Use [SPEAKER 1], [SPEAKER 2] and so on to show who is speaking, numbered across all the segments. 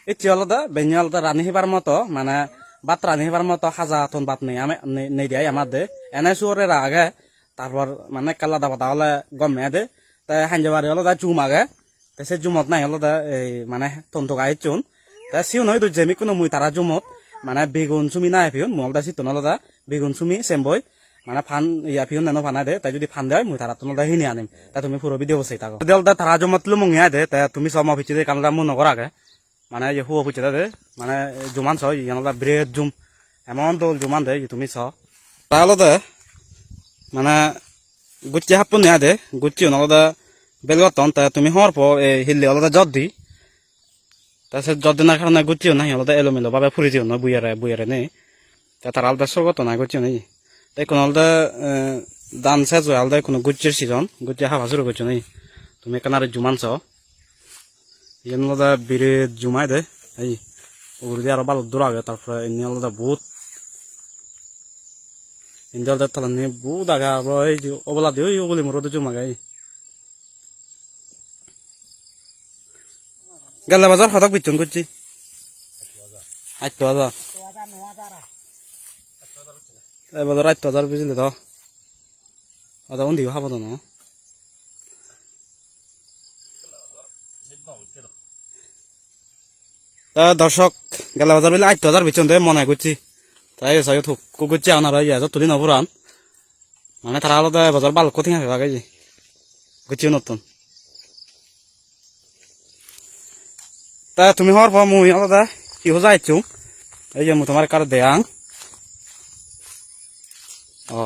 [SPEAKER 1] ইচ্ছি আলাদা বেঞ্জি আলাদা রানি হিবার মতো মানে বাত রানি হিবার মতো হাজা তুন বাত নেই আমি নেই দেয় আমার দে এনে সুরের আগে তারপর মানে কাল্লা দাবা তাহলে গমে দে তাই হাঞ্জাবাড়ি আলাদা জুম আগে তাই সে জুমত নাই আলাদা এই মানে তন্তু গাই চুন তাই সিও নয় দুই জেমি কোনো মুই তারা জুমত মানে বেগুন সুমি না ফিউন মলদা সিতুন আলাদা বেগুন সুমি সেম্বই মানে ফান ইয়া ফিউন নেনো ফানা দে তাই যদি ফান দেয় মুই তারা তোমরা হিনি আনিম তা তুমি পুরো ভিডিও বসাই থাকো দেলদা তারা জমত লুমুঙিয়া দে তাই তুমি সব অফিসে দে কামলা মু নগর আগে মানে যে হুয়া ফুচে দে মানে জুমান ছ ইয়ানলা ব্রেড জুম এমন দল জুমান দে তুমি ছ তাহলে দে মানে গুচ্ছি হাপুন নিয়া দে গুচ্ছি নলদা বেলগতন তা তুমি হওয়ার পর এই হিল্লি আলাদা জদ দি তাছাড়া জদ দিনার কারণে গুচ্ছিও নাই আলাদা এলোমেলো ভাবে ফুরি দিও না বুয়ারে নেই তা তার আলাদা স্বর্গত নাই গুচ্ছিও নেই তাই কোনো আলাদা দান শেষ হয় আলাদা কোনো গুচ্ছির সিজন গুচ্ছি হাফা শুরু করছো নেই তুমি এখানে জুমান ছ ইয়ান আলাদা বিরে জুমাই দে এই ওগুলো দিয়ে আরো ভালো দূর আগে তারপরে এমনি আলাদা বহুত ইন্দি আলাদা তালা নিয়ে বহুত আগে আবার এই যে ওবেলা দিয়ে ওগুলি মোরদে জুমাগাই গেলে বাজার হঠাৎ বিচ্ছন করছি 8,000 বাজার 8,000 বুঝলি তো আদা উন্দি খাবো তো না দর্শক গেলে বাজার বলে 8,000 বিচ্ছন দেয় মনে করছি তাই সাইও থুক করছি আপনারা ইয়া তুলি নপুরান মানে তারা আলাদা বাজার ভালো কোথিং আছে লাগাইছি গুছিও নতুন তা তুমি হওয়ার পর মুই আলাদা কি হো যাইছো এই যে তোমার কার দেয়াং ও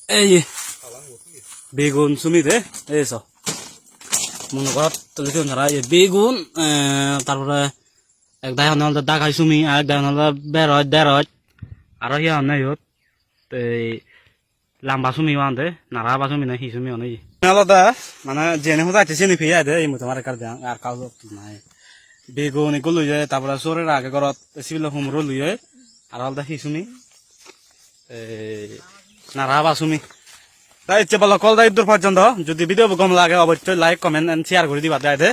[SPEAKER 1] এই বেগুন সুমি দে এই সব মনে কর তুলি ধরা বেগুন তারপরে এক দাই হলে দাগাই সুমি আর এক দাই হলে বেরয় আর ইয়া নাই হত এই লাম্বা সুমি আনতে নারা বা সুমি না হি সুমি অনেক আলাদা মানে জেনে হো যাইতে চিনি ফিয়া দে এই তোমার কার দেয়াং আর কাউ নাই বেগুন এগুলো লুই যায় তারপরে চোরের আগে ঘরত সিবিল হুমরো লুই যায় আর আলাদা হিসুমি নারা বাসুমি তাই ইচ্ছে বলো কল দায়িত্ব পর্যন্ত যদি ভিডিও কম লাগে অবশ্যই লাইক কমেন্ট এন্ড শেয়ার করে দিবা দেয়